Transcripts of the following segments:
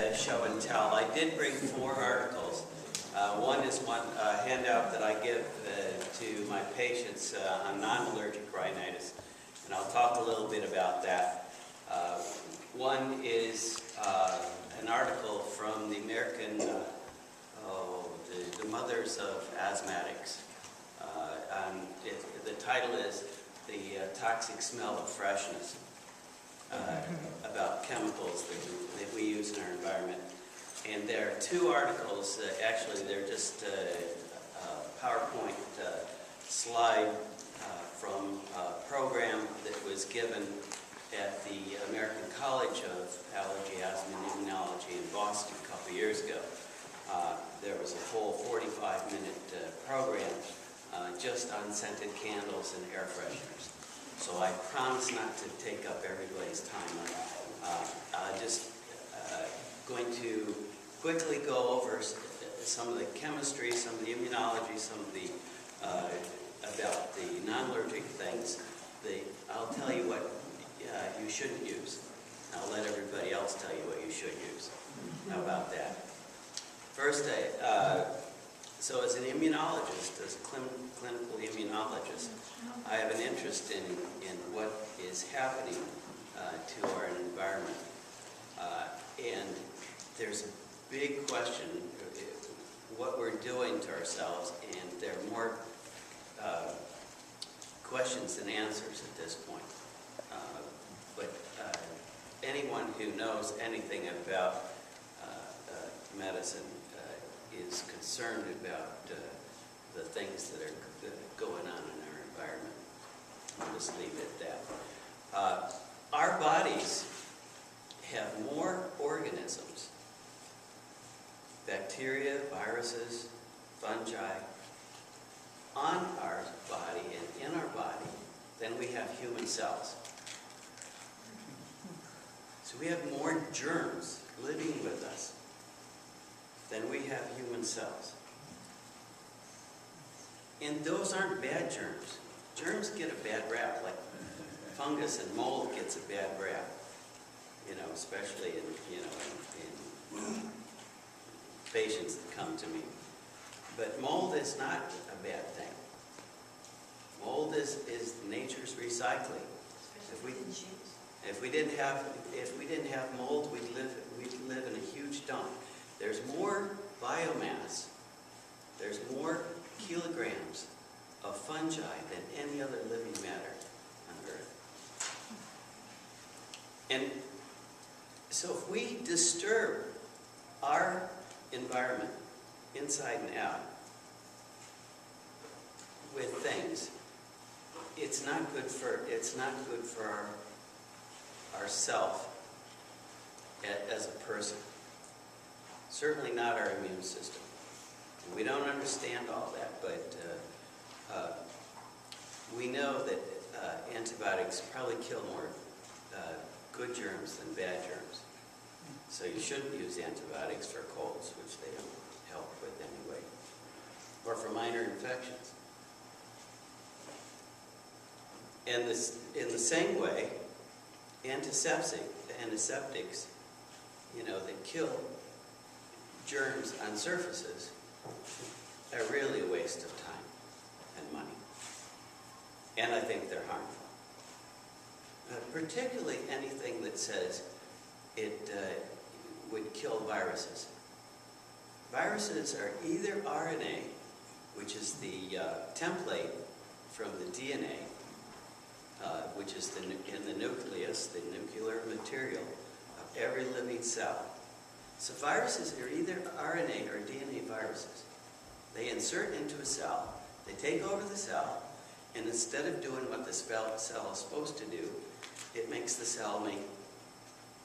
Show and tell. I did bring 4 articles. One is one handout that I give to my patients on non-allergic rhinitis, and I'll talk a little bit about that. One is an article from the American, the Mothers of Asthmatics. The title is The Toxic Smell of Freshness. About chemicals that we use in our environment. And there are 2 articles, actually they're just a PowerPoint slide from a program that was given at the American College of Allergy, Asthma, and Immunology in Boston a couple years ago. There was a whole 45-minute program just on scented candles and air fresheners. So I promise not to take up everybody's time. I'm just going to quickly go over some of the chemistry, some of the immunology, some of the about the non-allergic things. I'll tell you what you shouldn't use. I'll let everybody else tell you what you should use. How about that? First, so as an immunologist, as a clinical immunologist, I have an interest in what is happening to our environment. And there's a big question, what we're doing to ourselves, and there are more questions than answers at this point. But anyone who knows anything about medicine is concerned about the things that are going on in our environment. I'll just leave it at that. Our bodies have more organisms, bacteria, viruses, fungi, on our body and in our body than we have human cells. So we have more germs living with us than we have human cells. And those aren't bad germs. Germs get a bad rap, like fungus and mold gets a bad rap. You know, especially in patients that come to me. But mold is not a bad thing. Mold is nature's recycling. If we didn't have mold, we'd live in a huge dump. There's more biomass, there's more kilograms of fungi than any other living matter on Earth. And so if we disturb our environment, inside and out, with things, it's not good for our self as a person. Certainly not our immune system. We don't understand all that, but we know that antibiotics probably kill more good germs than bad germs. So you shouldn't use antibiotics for colds, which they don't help with anyway, or for minor infections. And in the same way, antiseptics, that kill germs on surfaces, are really a waste of time and money. And I think they're harmful. Particularly anything that says it would kill viruses. Viruses are either RNA, which is the template from the DNA, which is in the nucleus, the nuclear material of every living cell. So viruses are either RNA or DNA viruses. They insert into a cell, they take over the cell, and instead of doing what the cell is supposed to do, it makes the cell make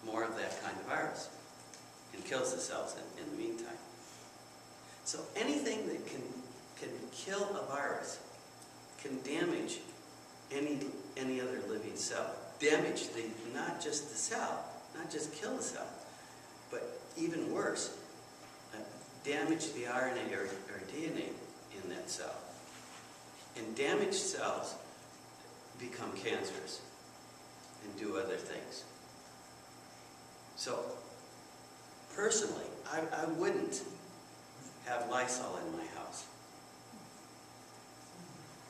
more of that kind of virus and kills the cells in the meantime. So anything that can kill a virus can damage any other living cell. Damage not just the cell, not just kill the cell, but even worse, damage the RNA or DNA in that cell. And damaged cells become cancerous and do other things. So personally, I wouldn't have Lysol in my house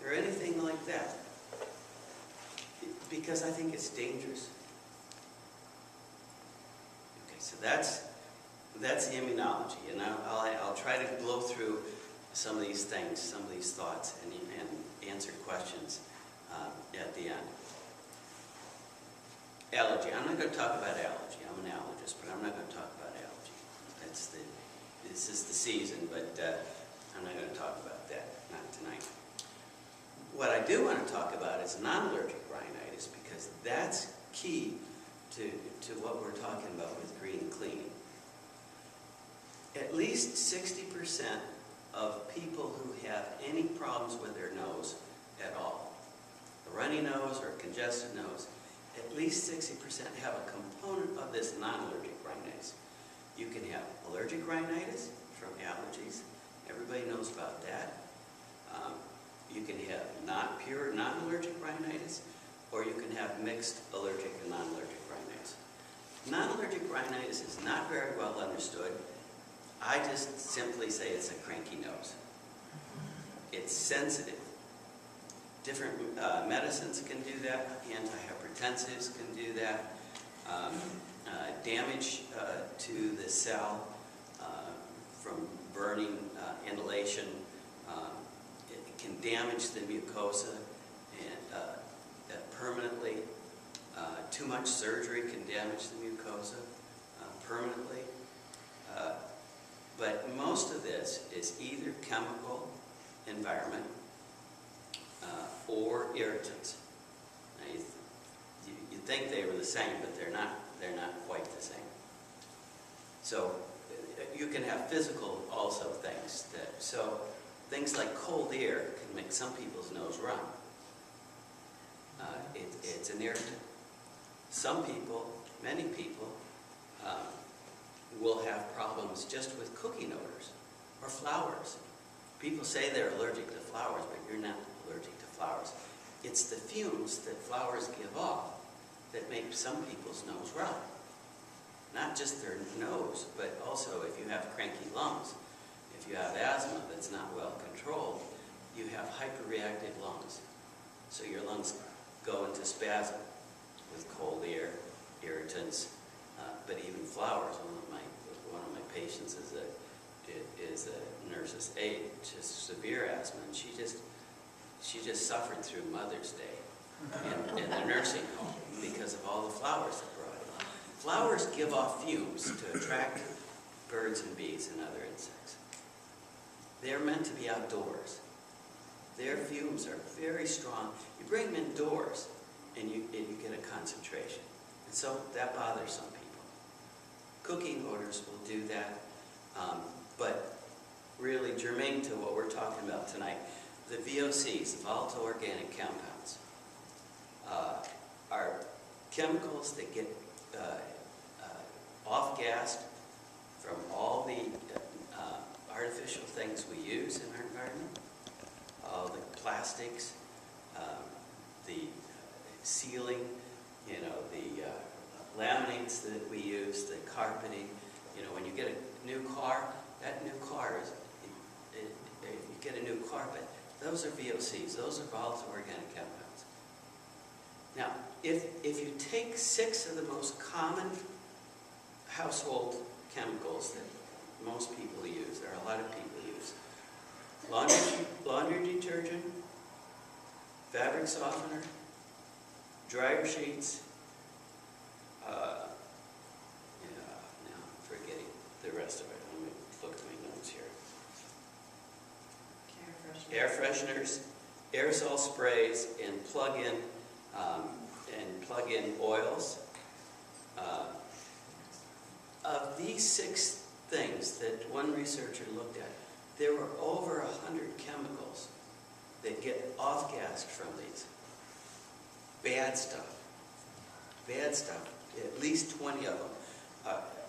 or anything like that, because I think it's dangerous. Okay, so that's the immunology, and I'll try to blow through some of these things, some of these thoughts, and answer questions at the end. Allergy. I'm not going to talk about allergy. I'm an allergist, but I'm not going to talk about allergy. This is the season, but I'm not going to talk about that, not tonight. What I do want to talk about is non-allergic rhinitis, because that's key to what we're talking about with green cleaning. At least 60% of people who have any problems with their nose at all, a runny nose or a congested nose, at least 60% have a component of this non-allergic rhinitis. You can have allergic rhinitis from allergies. Everybody knows about that. You can have not pure non-allergic rhinitis, or you can have mixed allergic and non-allergic rhinitis. Non-allergic rhinitis is not very well understood. I just simply say it's a cranky nose. It's sensitive. Different medicines can do that. Antihypertensives can do that. Damage to the cell from burning, inhalation. It can damage the mucosa and permanently. Too much surgery can damage the mucosa permanently. But most of this is either chemical environment or irritants. Now you think they were the same, but they're not quite the same. So you can have physical also things. So things like cold air can make some people's nose run. It's an irritant. Some people, many people, will have problems just with cooking odors or flowers. People say they're allergic to flowers, but you're not allergic to flowers. It's the fumes that flowers give off that make some people's nose run. Not just their nose, but also if you have cranky lungs, if you have asthma that's not well controlled, you have hyperreactive lungs. So your lungs go into spasm with cold air, irritants, but even flowers. One of my patients is a nurse's aide, just severe asthma, and she just suffered through Mother's Day in the nursing home because of all the flowers that brought in. Flowers give off fumes to attract birds and bees and other insects. They're meant to be outdoors. Their fumes are very strong. You bring them indoors, and you get a concentration. And so that bothers some people. Cooking odors will do that, but really germane to what we're talking about tonight, the VOCs, the volatile organic compounds, are chemicals that get off-gassed from all the artificial things we use in our environment, all the plastics, the sealing, the laminates that we use, the carpeting. When you get a new car, that new car is, you get a new carpet. Those are VOCs. Those are volatile organic compounds. Now, if you take 6 of the most common household chemicals that most people use, there are a lot of people use, laundry detergent, fabric softener, dryer sheets, now I'm forgetting the rest of it. Let me look at my notes here. Air fresheners, aerosol sprays, and plug-in oils. Of these 6 things that one researcher looked at, there were over 100 chemicals that get off-gassed from these. Bad stuff. Bad stuff. At least 20 of them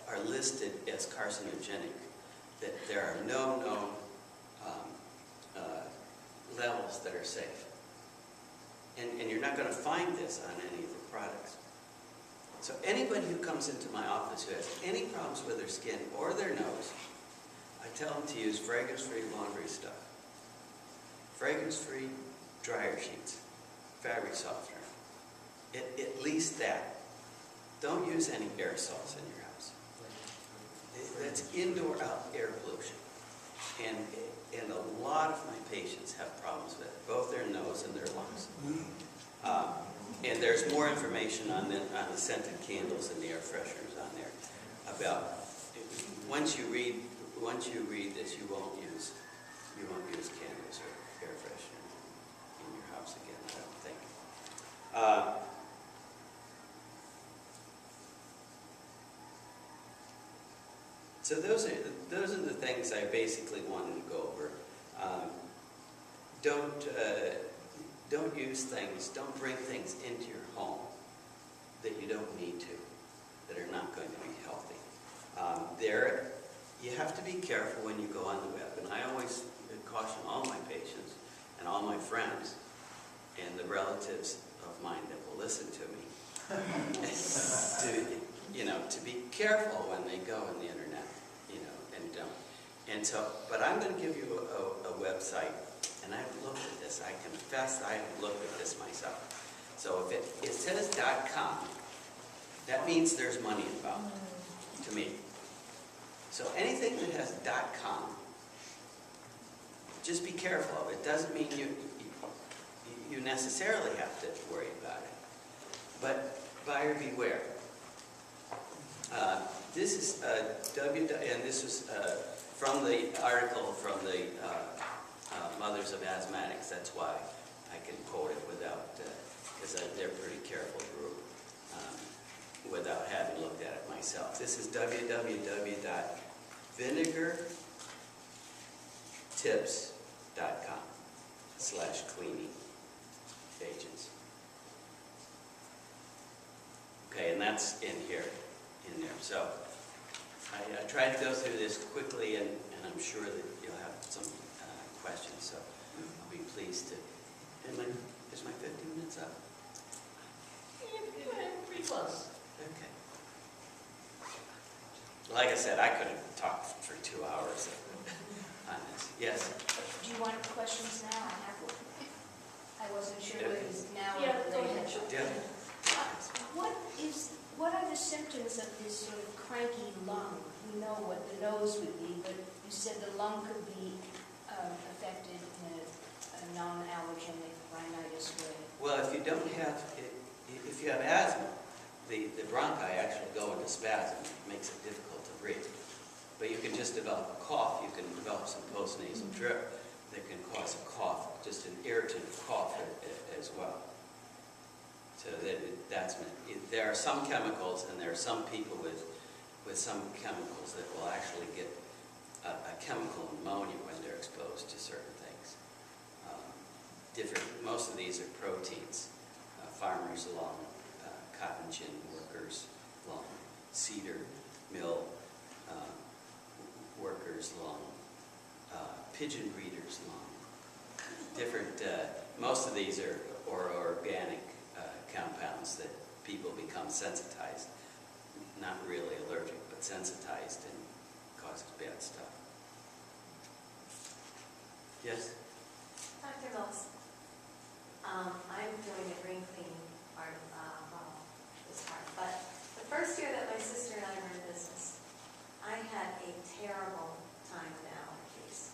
are listed as carcinogenic. That there are no known levels that are safe. And you're not going to find this on any of the products. So anybody who comes into my office who has any problems with their skin or their nose, I tell them to use fragrance-free laundry stuff, fragrance-free dryer sheets, fabric softener. At least that. Don't use any aerosols in your house. That's indoor air pollution. And a lot of my patients have problems with it, both their nose and their lungs. And there's more information on the scented candles and the air fresheners on there about, once you read this, you won't use candles or air freshener in your house again, I don't think. So those are the things I basically wanted to go over. Don't use things, don't bring things into your home that you don't need to, that are not going to be healthy. You have to be careful when you go on the web, and I always caution all my patients and all my friends and the relatives of mine that will listen to me to be careful when they go on the internet, and don't. And so, but I'm going to give you a website, and I've looked at this. I confess I have looked at this myself. So if it says .com, that means there's money involved, to me. So anything that has .com, just be careful of it. It doesn't mean you necessarily have to worry about it. But buyer beware. This is and this was from the article from the Mothers of Asthmatics. That's why I can quote it without, because they're a pretty careful group, without having looked at it myself. This is www.vinegartips.com/cleaning agents. Okay, and that's in there. So I tried to go through this quickly, and I'm sure that you'll have some questions. So I'll be pleased to. Is my 15 minutes up? Pretty close. Okay. Like I said, I could have talked for 2 hours on this. Yes? Do you want questions now? I have one. I wasn't sure whether it was now or Yeah, go later. ahead. What are the symptoms of this sort of cranky lung? We know what the nose would be, but you said the lung could be affected in a non-allergenic rhinitis way. Well, if you have asthma, the bronchi actually go into spasm. It makes it difficult to breathe. But you can just develop a cough. You can develop some postnasal drip that can cause a cough, just an irritant cough as well. So there are some chemicals, and there are some people with some chemicals that will actually get a chemical pneumonia when they're exposed to certain things. Most of these are proteins. Farmer's lung, cotton gin workers' lung, cedar mill workers' lung, pigeon breeders' lung. Most of these are organic compounds that people become sensitized, not really allergic, but sensitized, and causes bad stuff. Yes? Dr. Mills, I'm doing the green cleaning part of this part, but the first year that my sister and I were in business, I had a terrible time with allergies.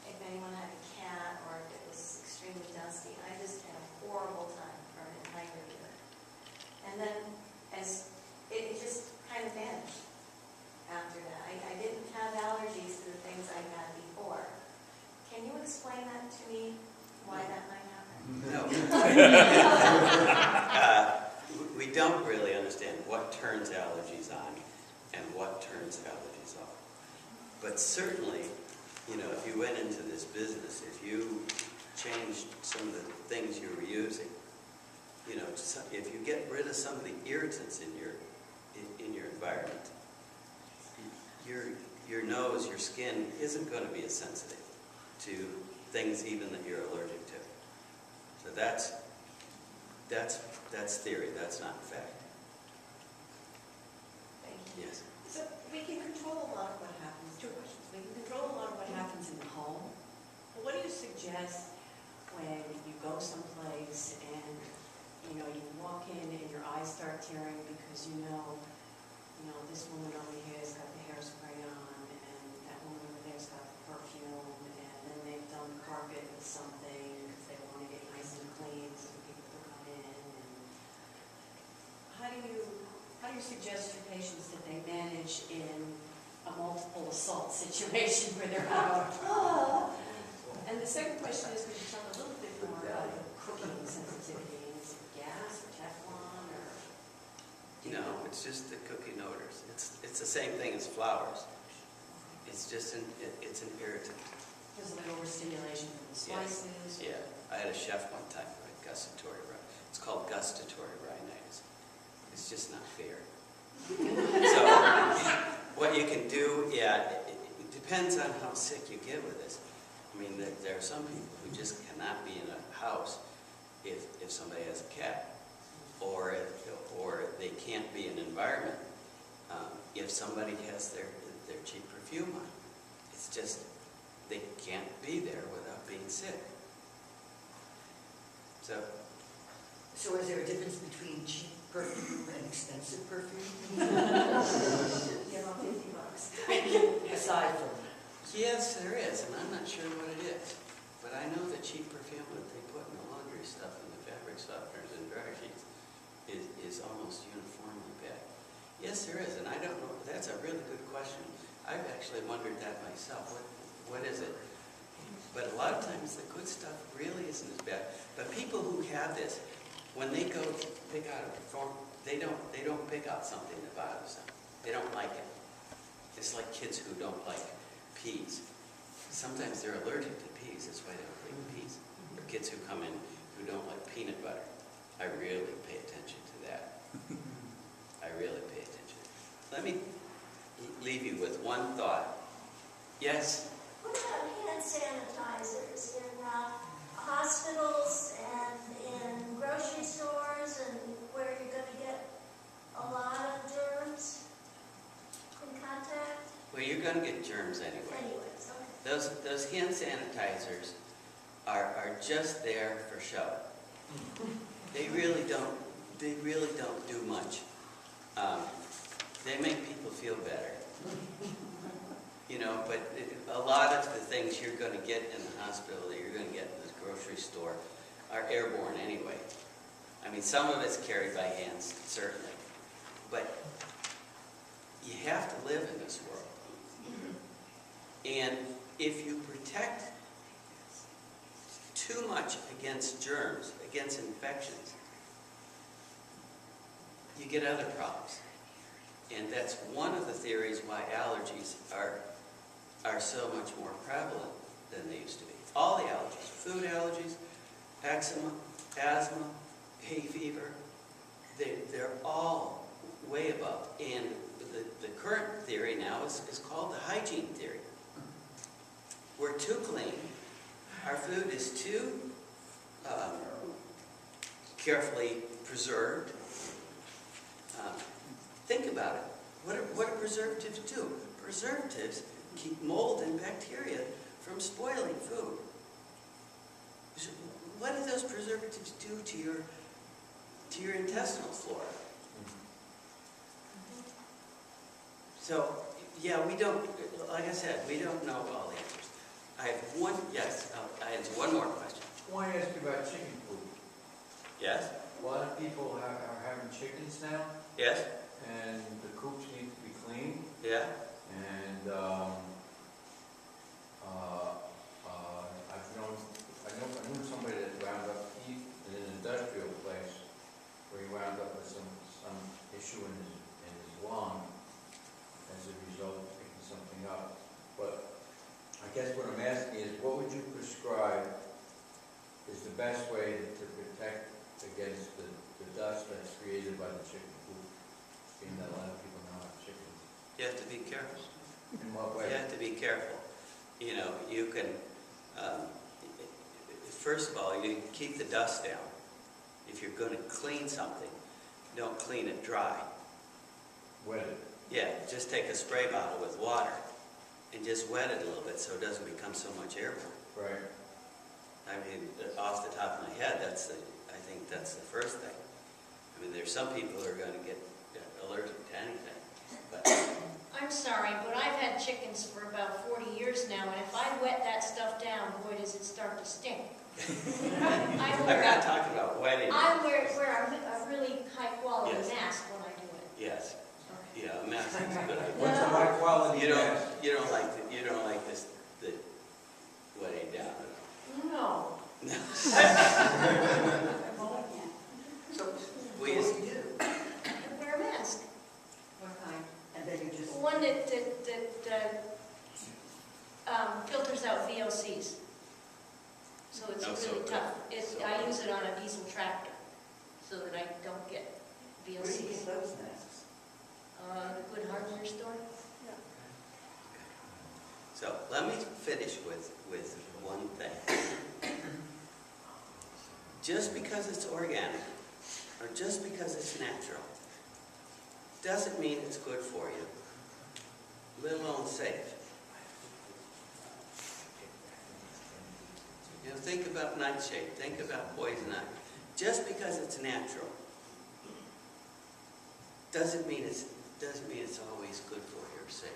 If anyone had a cat or if it was extremely dusty, I just had a horrible time for an entire year. And then it just kind of vanished after that. I didn't have allergies to the things I had before. Can you explain that to me, why that might happen? No. We don't really understand what turns allergies on and what turns allergies off. But certainly, if you went into this business, if you changed some of the things you were using, if you get rid of some of the irritants in your environment, your nose, your skin isn't going to be as sensitive to things even that you're allergic to. So that's theory. That's not fact. Yes. So we can control a lot of what happens, two questions. We can control a lot of what happens in the home. But what do you suggest when you go someplace and, you know, you walk in and your eyes start tearing because you know, this woman over here has got the hairspray on and that woman over there's got the perfume and then they've done the carpet with something because they want to get nice and clean so the people to come in. And how do you suggest your patients that they manage in a multiple assault situation where they're out? And the second question is, could you talk a little bit more about the cooking sensitivity? Is it gas or Teflon or? No, it's just the cooking odors. It's the same thing as flowers. It's just it's an irritant. There's a little overstimulation from the spices? Yeah, I had a chef one time who had gustatory rhinitis. It's called gustatory rhinitis. It's just not fair. So what you can do, it depends on how sick you get with this. I mean, there are some people who just cannot be in a house if somebody has a cat, or they can't be in an environment if somebody has their cheap perfume on. It's just they can't be there without being sick. So is there a difference between cheap perfume and expensive perfume? Yeah, about $50. Aside from yes, there is, and I'm not sure what it is. But I know the cheap perfume that they put in the laundry stuff and the fabric softeners and dryer sheets is almost uniformly bad. Yes, there is, and I don't know. That's a really good question. I've actually wondered that myself. What is it? But a lot of times the good stuff really isn't as bad. But people who have this, when they go pick out a perform, they don't pick out something that bothers them. They don't like it. It's like kids who don't like peas. Sometimes they're allergic to peas. That's why they don't like peas. Or kids who come in who don't like peanut butter. I really pay attention to that. I really pay attention. Let me leave you with one thought. Yes? What about hand sanitizers in hospitals and in grocery stores and where you're going to get a lot of germs in contact? Well, you're going to get germs anyway. Anyways, okay. Those hand sanitizers are just there for show. They really don't do much. They make people feel better. But a lot of the things you're going to get in the hospital that you're going to get in the grocery store are airborne anyway. I mean, some of it's carried by hands, certainly. But you have to live in this world. And if you protect too much against germs, against infections, you get other problems. And that's one of the theories why allergies are so much more prevalent than they used to be. All the allergies, food allergies, eczema, asthma, hay fever, they're all way above. And the current theory now is called the hygiene theory. We're too clean. Our food is too carefully preserved. Think about it. What do preservatives do? Preservatives keep mold and bacteria from spoiling food. What do those preservatives do to your intestinal flora? So, yeah, we don't, like I said, we don't know all the answers. I have one, yes, I answer one more question. I want to ask you about chicken food. Yes? A lot of people are having chickens now, Yes? and the coops need to be cleaned. Yeah? And I knew somebody that wound up in an industrial place where he wound up with some issue in his lung as a result of picking something up. But I guess what I'm asking is, what would you prescribe is the best way to protect against the dust that's created by the chicken coop, being that a lot of people now have chickens? You have to be careful. In what way? You have to be careful. You can, first of all, you can keep the dust down. If you're going to clean something, don't clean it dry. Wet it. Yeah, just take a spray bottle with water and just wet it a little bit so it doesn't become so much airborne. Right. I mean, off the top of my head, I think that's the first thing. I mean, there's some people who are going to get allergic to anything, but I'm sorry, but I've had chickens for about 40 years now, and if I wet that stuff down, boy, does it start to stink. I'm not talking about wetting. I wear a really high-quality Yes. mask when I do it. Yes, yeah, a mask is a good idea. What's a high quality You mask? don't like this, the wetting down. No. No. So, We what use- do you do? I wear a mask. What kind? And then you just. One that filters out VOCs. So it's Oh, so really good. tough. So I good. use it on a diesel tractor so that I don't get Where do you VOCs. get those masks? A good hardware store. So let me finish with one thing. Just because it's organic, or just because it's natural, doesn't mean it's good for you, let alone safe. You know, think about nightshade, think about poison ivy. Just because it's natural, doesn't mean it's always good for you or safe.